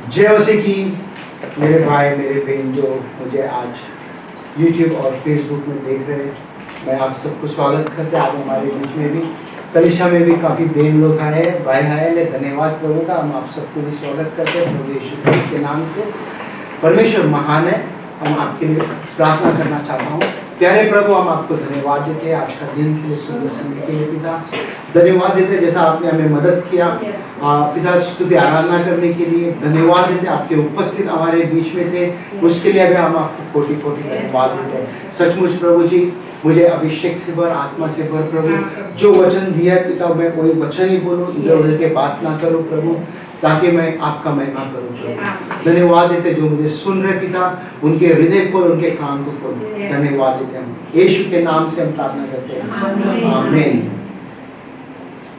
जय मसीह की। मेरे भाई मेरे बहन जो मुझे आज YouTube और Facebook में देख रहे हैं, मैं आप सबको स्वागत करते हैं। आज हमारे बीच में भी कलिशा में भी काफ़ी बहन लोग आए, भाई आए हैं। धन्यवाद प्रभु का, हम आप सबको भी स्वागत करते हैं प्रभु यीशु मसीह के नाम से। परमेश्वर महान है। हम आपके लिए प्रार्थना करना चाहता हूँ। प्यारे प्रभु, हम आपको धन्यवाद देते हैं आज का दिन के लिए, सुबह समय के लिए पिता। धन्यवाद देते हैं जैसा आपने हमें मदद किया पिता, स्तुति आराधना करने के लिए धन्यवाद देते हैं। आपके उपस्थित हमारे बीच में थे, उसके लिए भी हम आपको कोटि कोटि धन्यवाद देते हैं। सचमुच प्रभु जी, मुझे अभिषेक से भर, आत्मा से भर प्रभु। जो वचन दिया है पिता, मैं कोई वचन ही बोलूँ, इधर उधर के बात ना करूँ प्रभु, ताकि मैं आपका महिमा करूँ प्रभु। धन्यवाद देते जो मुझे सुन रहे पिता, उनके हृदय को, उनके कान को खोल। धन्यवाद देते हम यीशु के नाम से हम प्रार्थना करते हैं, आमीन।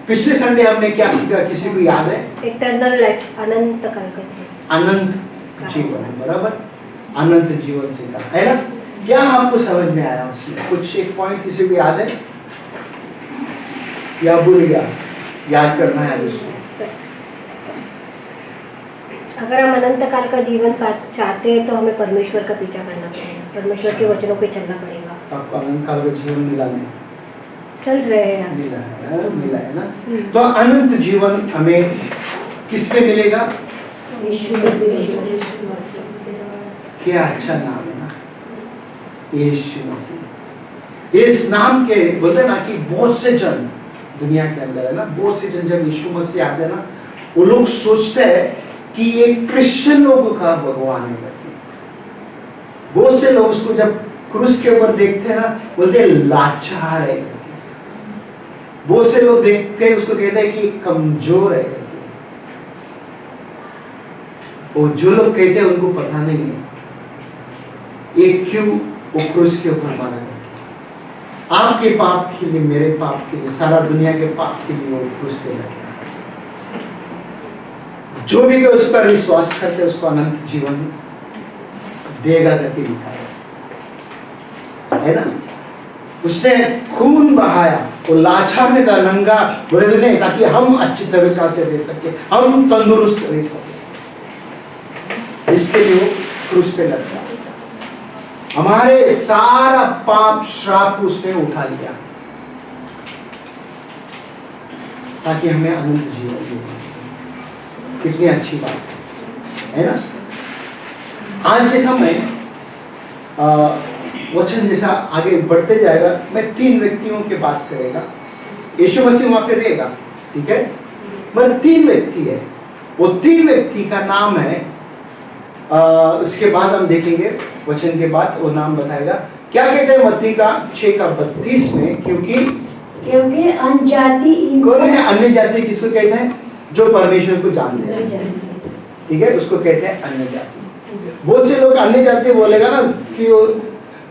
पिछले संडे हमने क्या सीखा, किसी को याद है? इटर्नल लाइफ, अनंत काल का जीवन। अनंत जीवन है, बराबर। अनंत जीवन सीखा है ना। क्या आपको समझ में आया उसमें? कुछ एक पॉइंट किसी को याद है या भूल गया? याद करना है उसको। अगर हम अनंत काल का जीवन चाहते हैं तो हमें परमेश्वर का पीछा करना पड़ेगा, परमेश्वर के वचनों पे चलना पड़ेगा। आपको अनंत काल का जीवन मिला नहीं? चल रहे हैं, मिला है ना। तो अनंत जीवन हमें किसमें मिलेगा? यीशु मसीह। क्या अच्छा नाम है ना, यीशु मसीह। इस नाम के बोलते ना कि बहुत से जन दुनिया के अंदर है ना, बहुत से जन जब यीशु मसीह आते हैं ना, वो लोग सोचते हैं कि ये क्रिश्चियन लोगों का भगवान है करके। बहुत से लोग उसको जब क्रूस के ऊपर देखते हैं ना, बोलते लाचार है। बहुत से लोग देखते हैं उसको, कहते हैं कि कमजोर है। और जो लोग कहते हैं उनको पता नहीं है ये क्यों वो क्रूस के ऊपर मरा है। आपके पाप के लिए, मेरे पाप के लिए, सारा दुनिया के पाप के लिए वो क्रूस पे लगा। जो भी उस पर विश्वास करते उसको अनंत जीवन देगा करके लिखा है ना। उसने खून बहाया, वो लाचार ने था, नंगा बोले नहीं, ताकि हम अच्छी तरीका से रह सके, हम तंदुरुस्त रह सके। इसके लिए वो क्रूस पे लगता। हमारे सारा पाप श्राप उसने उठा लिया ताकि हमें अनंत जीवन मिले। कितनी अच्छी बात है ना। आज जैसा मैं वचन जैसा आगे बढ़ते जाएगा, मैं 3 व्यक्तियों की बात करेगा। यीशु मसीह वहां पे रहेगा, ठीक है, मगर 3 व्यक्ति है। वो 3 व्यक्ति का नाम है, उसके बाद हम देखेंगे वचन के बाद वो नाम बताएगा। क्या कहते हैं मत्ती का 6:32 में, क्योंकि अनजाति कौन है? अन्य जाति किसको कहते हैं? जो परमेश्वर को जानते हैं, ठीक है, उसको कहते हैं अन्य जाति। बहुत से लोग अन्य जाति बोलेगा ना कि वो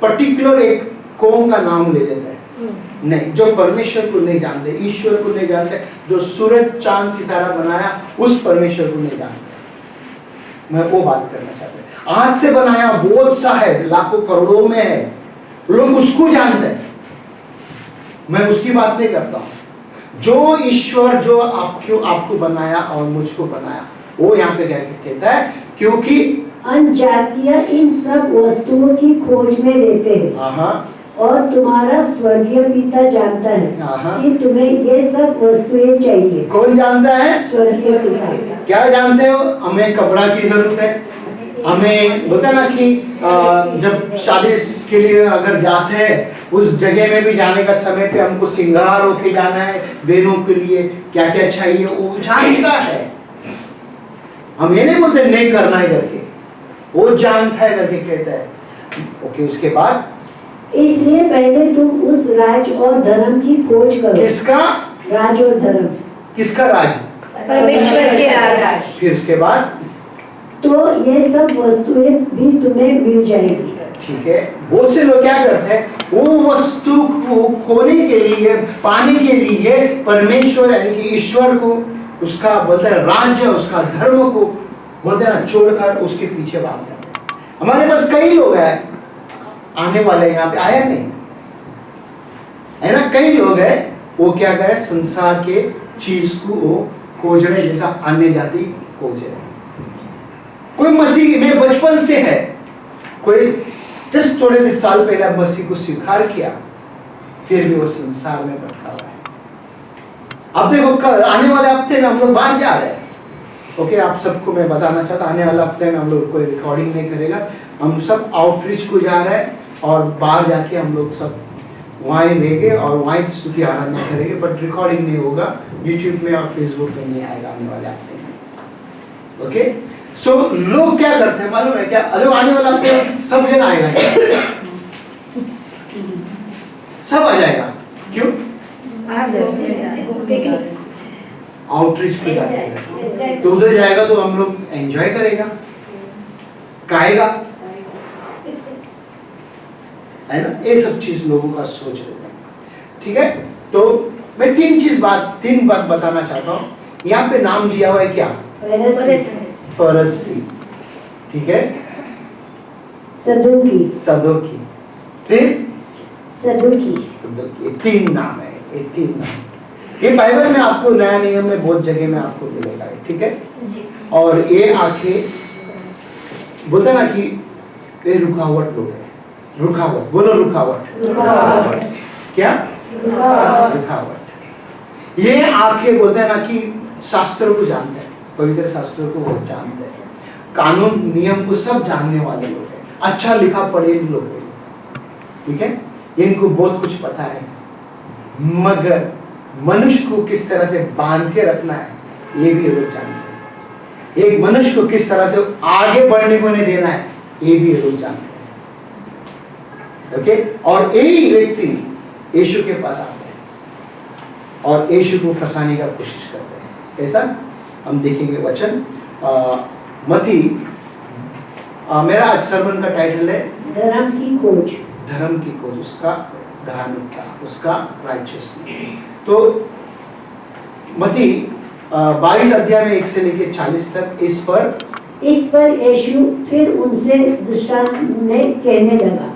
पर्टिकुलर एक कौम का नाम ले लेता है। नहीं, जो परमेश्वर को नहीं जानते, ईश्वर को नहीं जानते, जो सूरज चांद सितारा बनाया उस परमेश्वर को नहीं जानते, मैं वो बात करना चाहता हूँ। आज से बनाया बहुत सा है, लाखों करोड़ों में है, लोग उसको जानते हैं, मैं उसकी बात नहीं करता हूँ। जो ईश्वर जो आपको बनाया और मुझको बनाया, वो यहाँ पे क्या कहता है? क्योंकि अन्यजातियां इन सब वस्तुओं की खोज में रहते हैं, और तुम्हारा स्वर्गीय पिता जानता है कि तुम्हें ये सब वस्तुएं चाहिए। कौन जानता है? स्वर्गीय पिता। क्या जानते हो? हमें कपड़ा की जरूरत है, हमें बोलते ना कि जब शादी के लिए अगर जाते हैं, उस जगह में भी जाने का समय पे हमको श्रृंगार होके जाना है, बहनों के लिए क्या क्या चाहिए वो जानता है। हम ये नहीं बोलते नहीं करना है करके, वो जानता है करके कहता है। ओके, उसके बाद इसलिए पहले तुम उस राज और धर्म की खोज करो। किसका राज और धर्म? किसका राज? परमेश्वर के राज। फिर उसके बाद तो ये सब वस्तुएं भी तुम्हें मिल जाएगी, ठीक है। बहुत से लोग क्या करते हैं, वो वस्तु को खोने के लिए, पाने के लिए परमेश्वर यानी कि ईश्वर को, उसका बोलते हैं राज्य, उसका धर्म को बोलते हैं छोड़कर उसके पीछे भाग जाते हैं। हमारे पास कई लोग हैं, आने वाले यहाँ पे आया नहीं है ना, कई लोग हैं, वो क्या करे, संसार के चीज को वो खोज रहे, जैसा अन्य जाति खोज रहे। कोई मसीह में बचपन से है, कोई जस्ट थोड़े साल पहले मसीह को स्वीकार किया, फिर भी वो संसार में भटका हुआ है। अब देखो आने वाले हफ्ते में हम लोग बाहर जा रहे हैं। ओके, आप सबको मैं बताना चाहता, आने वाले हफ्ते में हम लोग कोई रिकॉर्डिंग नहीं करेगा, हम सब आउटरीच को जा रहे हैं और बाहर जाके हम लोग सब वहाँ ही रहेंगे और वहाँ ही स्तुति आराधना करेंगे, बट रिकॉर्डिंग नहीं होगा, यूट्यूब में और फेसबुक में नहीं आएगा आने वाले हफ्ते में। ओके, सो लोग क्या करते हैं मालूम है क्या? अरे आने वाला हफ्ते सब जन आएगा क्या? सब आ जाएगा, क्यों? आउटरीच पे जाएगा तो उधर जाएगा तो हम लोग एंजॉय करेगा, खाएगा, है ना? ये सब चीज लोगों का सोच रहता है। ठीक है, तो मैं तीन बात बताना चाहता हूँ। यहाँ पे नाम दिया हुआ है क्या? फरसी। ठीक है, सदोकी, फिर सदोकी, तीन नाम है, ये तीन नाम। ये बाइबल में आपको नया नियम में बहुत जगह में आपको मिलेगा, ठीक है? और ये आंखें बोलते ना कि ये रुकावट लोग है, रुकावट, बोलो रुकावट, क्या? रुकावट। ये आंखें बोलते हैं ना कि शास्त्रों को जानते हैं, पवित्र शास्त्रों को बहुत जानते हैं, कानून नियम को सब जानने वाले लोग हैं, अच्छा लिखा पढ़े लोग हैं, ठीक है? इनको बहुत कुछ पता है, मगर मनुष्य को किस तरह से बांध के रखना है ये भी ये लोग जानते हैं। एक मनुष्य को किस तरह से आगे बढ़ने को नहीं देना है ये भी ये लोग जानते हैं। ओके, और यही व्यक्ति यीशु के पास आते हैं और यीशु को फंसाने का कोशिश करते हैं। कैसा? हम देखेंगे वचन मती, मेरा आज सर्मन का टाइटल है धर्म की खोज, उसका धार्मिकता, उसका राइचियसनेस। तो मती 22 अध्याय में 1 से लेकर 40 तक इस पर यीशु फिर उनसे दृष्टांत में कहने लगा,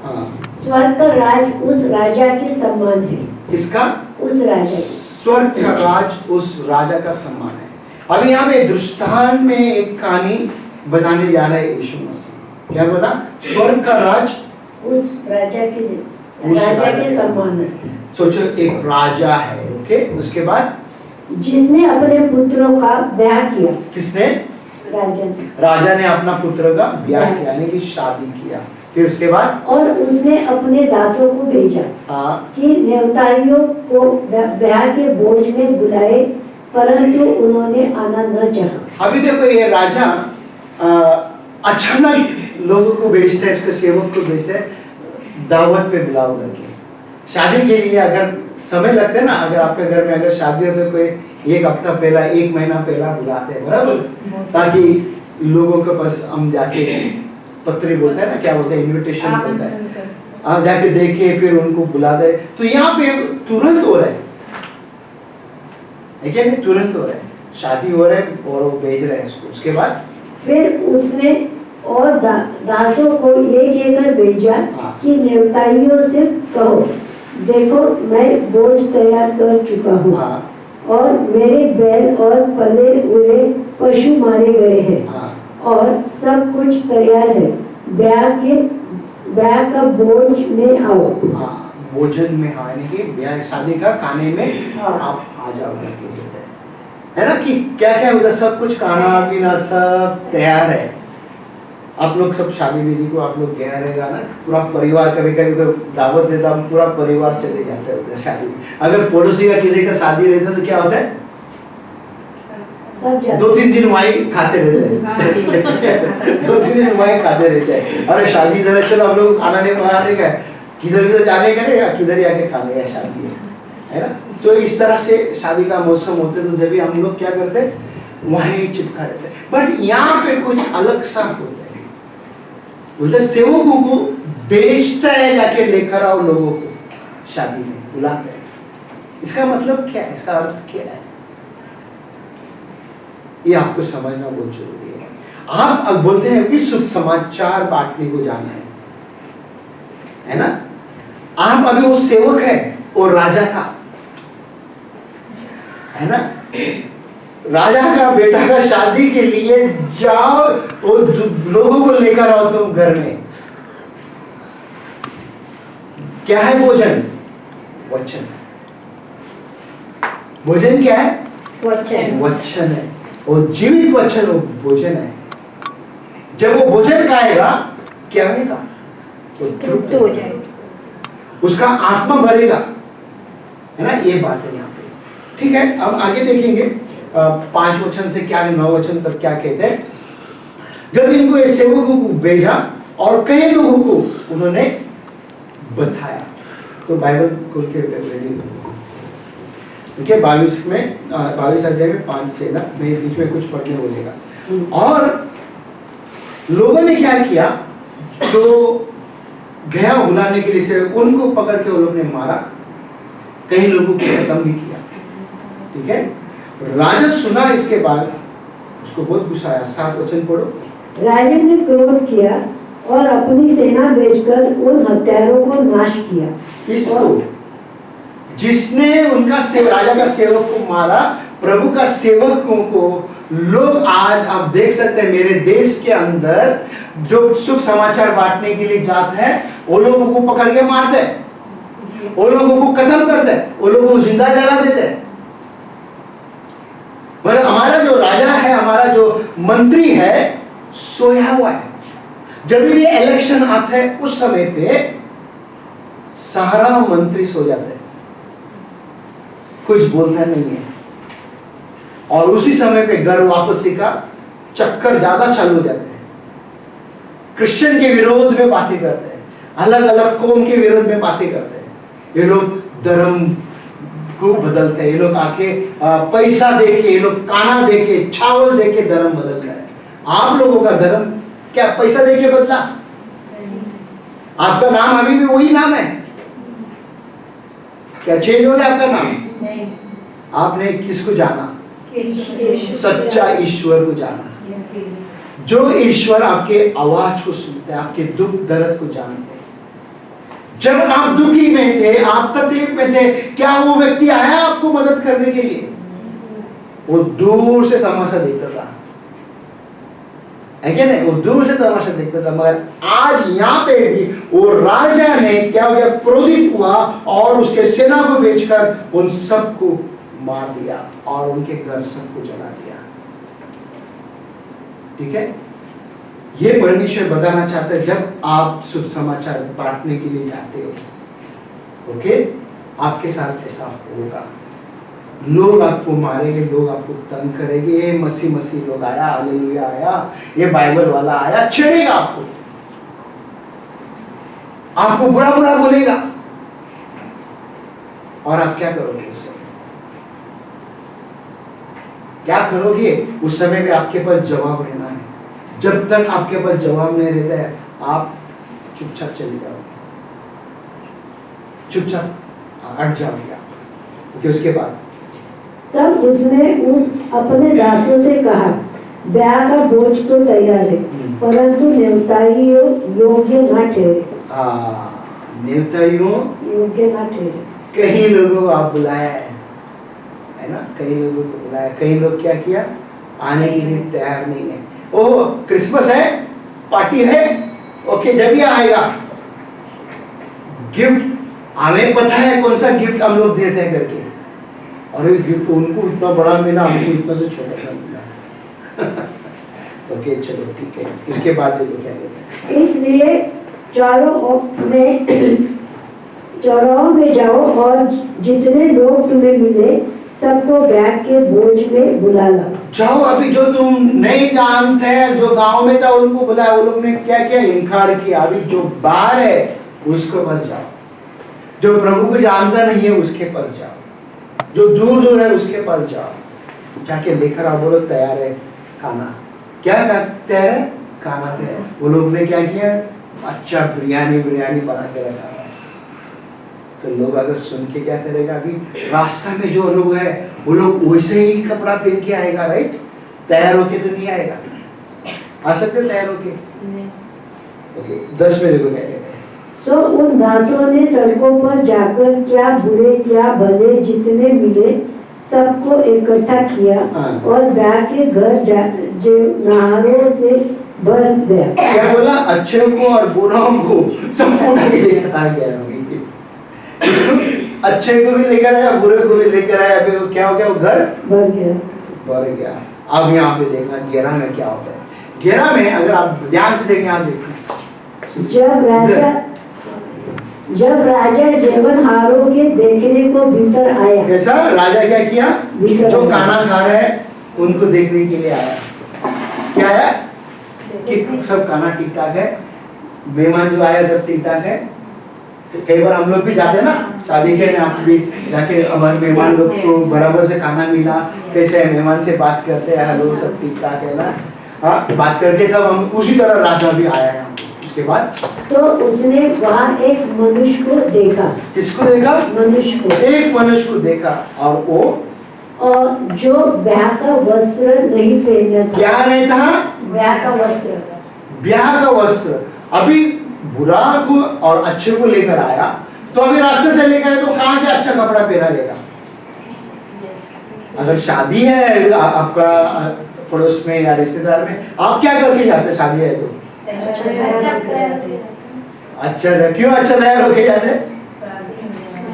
स्वर्ग का राज उस राजा के समान है। किसका? उस राजा के। स्वर्ग का राज उस राजा का समान है। अभी यहाँ पे दृष्टांत में एक कहानी बताने जा रहे हैं यीशु मसीह। क्या बोला? स्वर्ग का राज उस राजा के समान है। सोचो, एक राजा है, ओके, उसके बाद जिसने अपने पुत्रों का ब्याह किया। किसने? राजा ने अपना पुत्र का ब्याह किया, यानी कि शादी किया। फिर उसके बाद और उसने अपने दासों को भेजा कि न्योताइयों को ब्याह के भोज में बुलाए, परंतु उन्होंने आना न चाहा। अभी देखो, ये राजा अचानक लोगों को भेजता है, इसके सेवक को भेजता है दावत पे बुलाओ करके। शादी के लिए अगर समय लगता है ना, अगर आपके घर में अगर शादी हो तो कोई एक हफ्ता पहला, एक महीना पहला बुलाते हैं, बराबर, ताकि लोगों के पास हम जाके पत्री बोलते हैं ना, क्या बोलते हैं, इनविटेशन बोलता है, जाके देखे फिर उनको बुलाते हैं। तो यहाँ पे तुरंत हो रहा है क्या? नहीं, तुरंत हो रहा है, शादी हो रहा है और वो भेज रहे हैं उसको। उसके बाद फिर उसने और दासों को एक भेजा कि न्योताइयों से कहो, देखो मैं बोझ तैयार कर चुका हूँ और मेरे बैल और पले हुए पशु मारे गए हैं और सब कुछ तैयार है, ब्याह का भोज में आओ। भोजन में आने के, ब्याह शादी का खाने में आप आ जाओ, है ना? कि क्या क्या उधर सब कुछ खाना पीना सब तैयार है। आप लोग सब शादी विधि को आप लोग गया रहेगा ना, पूरा परिवार, कभी कभी दावत देता हूँ, पूरा परिवार चले जाते हैं उधर शादी में। अगर पड़ोसी का किसी का शादी रहता है तो क्या होता है? 2-3 दिन वहीं खाते रहते हैं 2-3 दिन वहीं खाते रहते हैं। अरे शादी इधर है, चलो हम लोग खाना नहीं बनाने का, किधर जाने का या किधर ही आके खाने का शादी है ना? तो इस तरह से शादी का मौसम होते तो जब भी हम लोग क्या करते हैं, वहीं चिपका रहते हैं। बट यहाँ पे कुछ अलग सा होता है, उधर सेवकों को बेचता है, जाके लेकर आओ लोगों को शादी में बुलाते हैं। इसका मतलब क्या है? इसका अर्थ क्या है? ये आपको समझना बहुत जरूरी है। आप अब बोलते हैं कि शुभ समाचार बांटने को जाना है ना? आप अभी वो सेवक है और राजा था, है ना? राजा का बेटा का शादी के लिए जाओ, वो लोगों को लेकर आओ तुम घर में। क्या है भोजन? वचन। भोजन क्या है? वचन। वचन है, और जीवित वचन वो भोजन है। जब वो भोजन खाएगा क्या होगा? वो तृप्त हो जाएगा, उसका आत्मा भरेगा, है ना? ये बात है यहाँ पे। ठीक है, अब आगे देखेंगे 5 वचन से क्या, 9 वचन तक क्या कहते हैं। जब इनको ये सेवकों को भेजा और कई लोगों को उन्होंने बताया, तो बाइबल खोल के रेडी। देखिए 22 में 22 अध्याय में 5 से ना, मैं बीच में कुछ पढ़ने बोलेगा। और लोगों ने क्या किया, तो गया बुलाने के लिए से उनको पकड़ के वो लोग ने मारा, कई लोगों को खत्म भी किया। ठीक है, राजा सुना, इसके बाद उसको बहुत गुस्सा आया। 7 वचन पढ़ो। राजा ने क्रोध किया और अपनी सेना भेजकर उन हत्यारों को नाश किया। किसको? जिसने उनका राजा का सेवक को मारा, प्रभु का सेवकों को लोग आज आप देख सकते हैं मेरे देश के अंदर जो शुभ समाचार बांटने के लिए जाते हैं, वो लोगों को पकड़ के मारते हैं, वो लोगों को कत्ल करते हैं, वो लोगों को जिंदा जला देते हैं। मगर हमारा जो राजा है, हमारा जो मंत्री है, सोया हुआ है। जब भी इलेक्शन आता है उस समय पे सारा मंत्री सो जाते हैं, कुछ बोलता नहीं है, और उसी समय पे घर वापसी का चक्कर ज्यादा चालू हो जाते हैं। क्रिश्चियन के विरोध में बातें करते हैं, अलग अलग कौम के विरोध में बातें करते हैं। ये लोग धर्म को बदलते हैं, ये लोग आके पैसा देके, ये लोग काना देके, चावल देके धर्म बदलता है। आप लोगों का धर्म क्या पैसा देके बदला? आपका नाम अभी भी वही नाम है क्या? चेंज हो गया आपका नाम? नहीं। आपने किसको जाना? सच्चा ईश्वर को जाना, जो ईश्वर आपके आवाज को सुनते हैं, आपके दुख दर्द को जानते हैं। जब आप दुखी में थे, आप तकलीफ में थे, क्या वो व्यक्ति आया आपको मदद करने के लिए? वो दूर से तमाशा देखता था, है क्या नहीं? वो दूर से तमाशा देखता था। मगर आज यहाँ पे भी वो राजा ने क्या हो गया? क्रोधित हुआ और उसके सेना को भेजकर उन सबको मार दिया और उनके घर सबको जला दिया। ठीक है, ये परमेश्वर बताना चाहता है जब आप शुभ समाचार बांटने के लिए जाते हो, ओके, आपके साथ ऐसा होगा। लोग आपको मारेंगे, लोग आपको तंग करेंगे। ये मसीह लोग आया, हालेलुया आया, ये बाइबल वाला आया, छेड़ेगा आपको, आपको बुरा बुरा बोलेगा, और आप क्या करोगे? उससे क्या करोगे? उस समय में आपके पास जवाब रहना है। जब तक आपके पास जवाब नहीं रहता है, आप चुपचाप चले जाओगे, चुपचाप हट जाओगे आप। ओके, उसके बाद तब उसने अपने दासों से कहा, ब्याह का भोज तो तैयार है, परंतु नेवताइयों योग्य न ठहरे। नेवताइयों योग्य न ठहरे। कई लोगों को आप बुलाया है ना? कई लोगों को बुलाया, कई लोग क्या किया? आने के लिए तैयार नहीं है। ओह, क्रिसमस है, पार्टी है, ओके, जब ये आएगा गिफ्ट, हमें पता है कौन सा गिफ्ट हम लोग देते हैं करके, और ये गिफ्ट उनको इतना बड़ा मिला, हमको इतना से छोटा सा मिला। ओके, चलो ठीक है। इसके बाद देखो क्या कहते हैं। इसलिए चौराहों में जाओ और जितने लोग तुम्हें मिले सबको ब्याह के भोज में बुला ला। जाओ, अभी जो तुम नहीं जानते हैं, जो गांव में था उनको बुलाया, वो लोग ने क्या किया? इनकार किया। अभी जो बाहर है उसके पास जाओ, जो प्रभु को जानता नहीं है उसके पास जाओ, जो दूर दूर है उसके पास जाओ, जाके लेकर आओ। बोलो तैयार है खाना। क्या तैयार है? खाना तैयार है। वो लोग ने क्या किया? अच्छा बिरयानी बना के रखा। तो लोग अगर सुन के क्या करेगा? अभी रास्ता में जो लोग है वो लोग वैसे ही कपड़ा पहन के आएगा, राइट? तैयार होके तो नहीं आएगा। आ सकते तैयार होके? ओके, 10 में देखो क्या कहते हैं। सो उन दासों ने सड़कों पर जाकर क्या बुरे क्या भले जितने मिले सबको इकट्ठा किया हाँ। और ब्याह के घर जो नारों से भर गया। क्या बोला? अच्छे को और बुरों को सबको उठा के लेकर आ गया। इसको अच्छे को भी लेकर आया, बुरे को भी लेकर आया। अभी वो क्या हो गया? वो घर भर गया। भर गया। अब यहाँ पे देखना 11 में क्या होता है। 11 में अगर आप ध्यान से देखें, यहाँ देखना, जब राजा जीवनहारों के देखने को भीतर आया। कैसा? राजा क्या किया? भीतर जो आया। खाना खा रहे हैं उनको देखने के लिए आया। क्या है कि सब खाना ठीक ठाक है, मेहमान जो आया सब ठीक ठाक है। कई बार हम लोग भी जाते हैं ना शादी के में, आप भी जाके हमारे मेहमान लोग को बराबर से खाना मिला, कैसे है, मेहमान से बात करते हैं, हेलो सब ठीक ठाक है ना, हाँ, बात करके सब हम उसी तरह राजा भी आया है। उसके बाद तो उसने वहाँ एक मनुष्य को देखा। किसको देखा? मनुष्य को। एक मनुष्य को देखा, और वो और जो ब्याह का वस्त्र नहीं पहना था। क्या नहीं था? ब्याह का वस्त्र। ब्याह का वस्त्र। अभी बुरा को और अच्छे को लेकर आया, तो अभी रास्ते से लेकर आया, तो कहां से अच्छा कपड़ा पहना देगा? अगर शादी है आपका पड़ोस में या रिश्तेदार में, आप क्या करके जाते हैं? शादी है तो अच्छा, क्यों अच्छा तैयार होके जाते?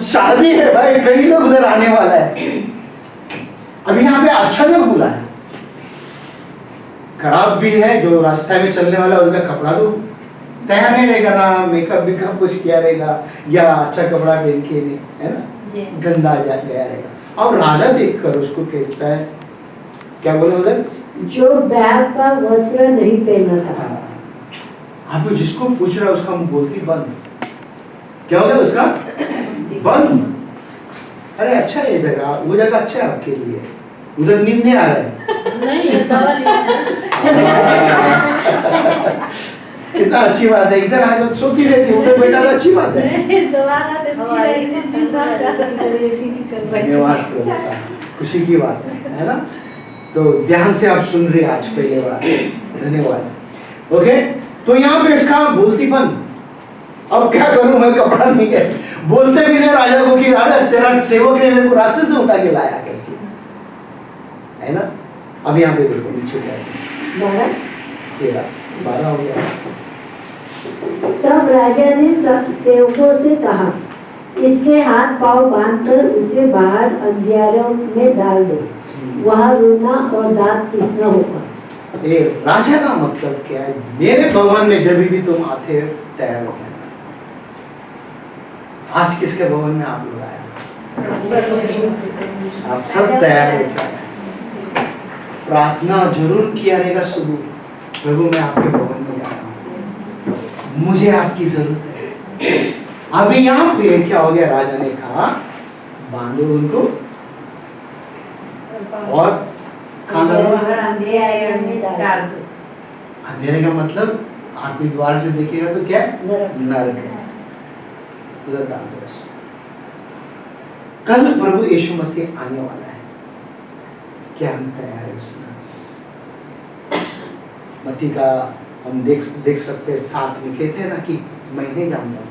शादी है भाई, कई लोग उधर आने वाला है। अभी यहाँ पे अच्छा लोग बुला है, खराब भी है, जो रास्ते में चलने वाला उनका कपड़ा तो तैयार नहीं रहेगा ना, मेकअप वेकअप कुछ किया रहेगा, या अच्छा कपड़ा पहन के नहीं, है ना, गंदा गया रहेगा। अब राजा देखकर उसको कहता है, क्या बोले उधर? जो ब्याह का वस्त्र नहीं पहना था। हाँ। आप जिसको पूछ रहा है उसका मुंह बोलती बंद। क्या हो गया उसका? बंद। अरे अच्छा है ये जगह, वो जगह अच्छा है आपके लिए, उधर नींद नहीं आ रहा है। कितना अच्छी बात है, इधर आकर सोती रहती, उधर बैठा तो अच्छी बात है। धन्यवाद प्रभु का, खुशी की बात है ना। तो ध्यान से आप सुन रहे आज पहले बार, धन्यवाद। ओके, तो यहाँ पे इसका बोलतीपन। अब क्या करूं मैं, कपड़ा नहीं है, बोलते भी नहीं राजा को कि अरे तेरा सेवक ने मेरे को रास्ते से उठा के लाया करके, है ना। अब यहाँ पे देखो नीचे क्या है, 12 हो गया। तब राजा ने सेवकों से कहा, इसके हाथ पांव बांधकर उसे बाहर अंधियारों में डाल दो, वहां रोना और दांत पीसना होगा। राजा का मतलब क्या है? मेरे भवन में जब भी तुम आते हो तैयार हो गया। आज किसके भवन में आप लोग आए? आप सब तैयार हो गए। प्रार्थना जरूर किया रहेगा सुबह, प्रभु मैं आपके भवन में जा रहा हूँ, मुझे आपकी जरूरत है। अभी यहाँ पे क्या हो गया? राजा ने कहा बांधो उनको और खाना दो। अंधेरे का मतलब आप द्वार से देखिएगा तो क्या? नरक है, उधर डाल दो। कल प्रभु यीशु मसीह आने वाला है, क्या हम तैयार है उसमें? मत्ती का हम देख सकते हैं 7 में कहते हैं ना कि मैं नहीं जानता,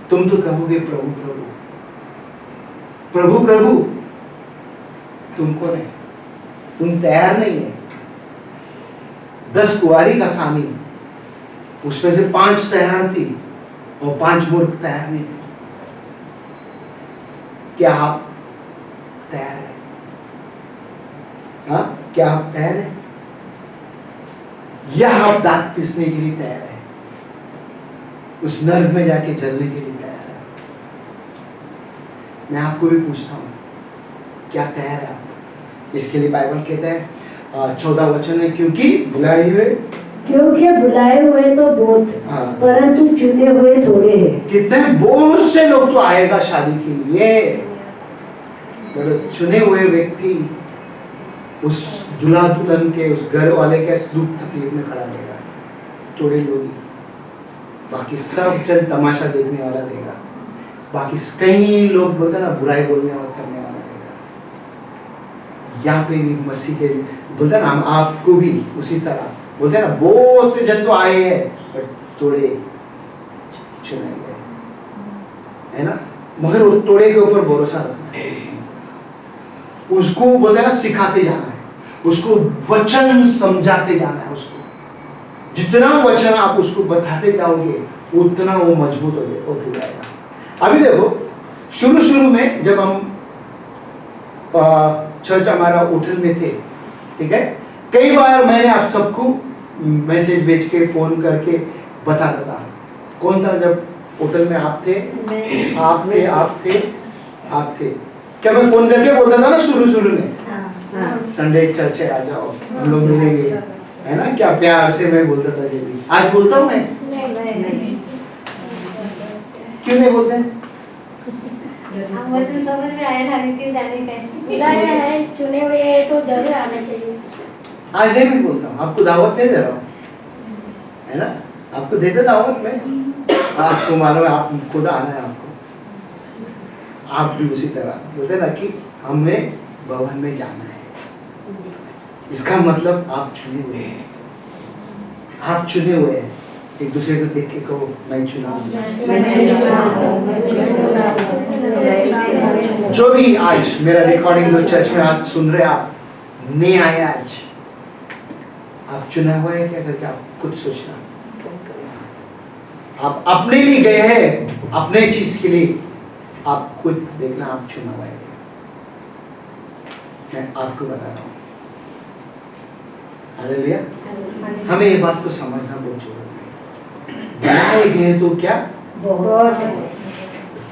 तुम तो कहोगे प्रभु प्रभु प्रभु प्रभु, तुमको नहीं, तुम तैयार नहीं है। 10 कुंवारी का कहानी, उसमें से 5 तैयार थी और 5 मूर्ख तैयार नहीं थे। क्या आप तैयार हैं? हाँ, क्या आप तैयार हैं? या आप दांत पीसने के लिए तैयार हैं? उस नर्क में जाके जलने के लिए तैयार है? मैं आपको भी पूछता हूँ, क्या तैयार है आप? इसके लिए बाइबल कहता है 14 वचन है, क्योंकि बुलाए हुए तो बहुत, परंतु चुने हुए थोड़े हैं। कितने बहुत से लोग तो आएगा शादी के लिए, चुने हुए व्यक्ति उस दुल्हा दुल्हन के, उस घर वाले के दुख तकलीफ में खड़ा रहेगा। थोड़े लोग, बाकी सब जन तमाशा देखने वाला रहेगा। बाकी कई लोग बोलते ना बुराई बोलने और करने वाला रहेगा। यहाँ पे भी मसीह के बोलते ना, हम आपको भी उसी तरह बोलते हैं ना, बहुत से जन तो आए हैं पर थोड़े चुने गए, है ना। मगर वो थोड़े के ऊपर भरोसा रखना है। उसको बोलते हैं ना सिखाते जाना है, उसको वचन समझाते जाना है। उसको जितना वचन आप उसको बताते जाओगे उतना वो मजबूत होते जाएगा। अभी देखो शुरू में जब हम चर्च हमारा होटल में थे, ठीक है, कई बार मैंने आप सबको मैसेज भेज के फोन करके बताता था। कौन था जब होटल में आप थे? आप थे क्या? मैं फोन करके बोलता था ना शुरू में, संडे चर्च है आ जाओ, हम लोग मिलेंगे, है ना? क्या प्यार से मैं बोलता था। ये भी आज बोलता हूँ मैं? क्यों नहीं बोलते? वचन समझ में आया था, क्यों जाने का बुलाया है, चुने हुए हैं तो जरूर आना चाहिए। आज नहीं भी बोलता हूँ, आपको दावत नहीं दे रहा हूँ, है ना? आपको देते दावत में, आपको मानो आप खुद आना है आपको। आप भी उसी तरह बोलते ना कि हमें भवन में जाना है। इसका मतलब आप चुने हुए हैं, आप चुने हुए हैं। एक दूसरे को देख के कहो मैं चुना हूं। जो भी आज मेरा रिकॉर्डिंग जो चर्च में आज सुन रहे आप नहीं आए, आज आप चुना हुआ है क्या करके आप खुद सोचना। आप अपने लिए गए हैं, अपने चीज के लिए, आप खुद देखना आप चुना हुआ है। मैं आपको बता रहा हूं, हालेलुया। हमें ये बात को समझना बहुत जरूरी है। बनाए गए तो क्या? बहुत है।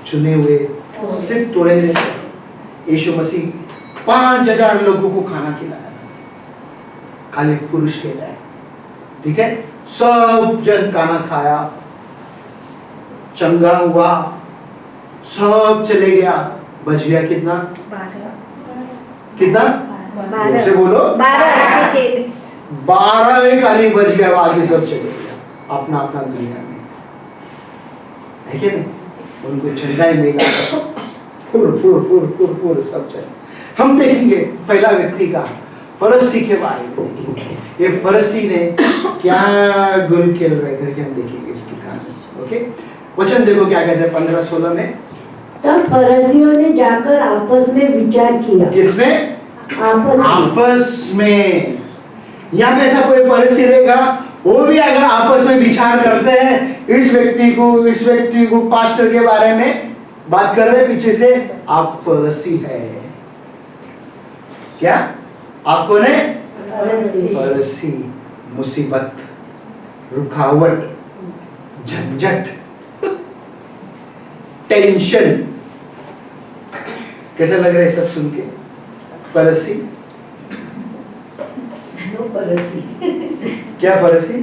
चुने हुए सिर्फ तोड़े रहते। यीशु मसीह 5000 लोगों को खाना खिलाया था, खाली पुरुष के लिए, ठीक है? सब जन खाना खाया, चंगा हुआ, सब चले गया, बच गया कितना? 12 से बोलो 12 एक खाली बच गया, बाकी सब चले गया अपना अपना दुनिया में, है कि नहीं? उनको झंडा ही मिला, फुर सब चले। हम देखेंगे पहला व्यक्ति का, फरसी के बारे में देखेंगे। ये फरसी ने क्या गुल खेल रहे करके हम देखेंगे इसकी कहानी। ओके, वचन देखो क्या कहते हैं 15-16 में। तब फरिसियों ने जाकर आपस में विचार किया। किसमें? आपस में। यहाँ पे ऐसा कोई फरिसी रहेगा, वो भी अगर आपस में विचार करते हैं, इस व्यक्ति को पास्टर के बारे में बात कर रहे पीछे से, आप फरिसी है क्या? आपको ने फरिसी, मुसीबत, रुकावट, झंझट, टेंशन। कैसा लग रहा है सब सुन के? फरिसी क्या? फरिसी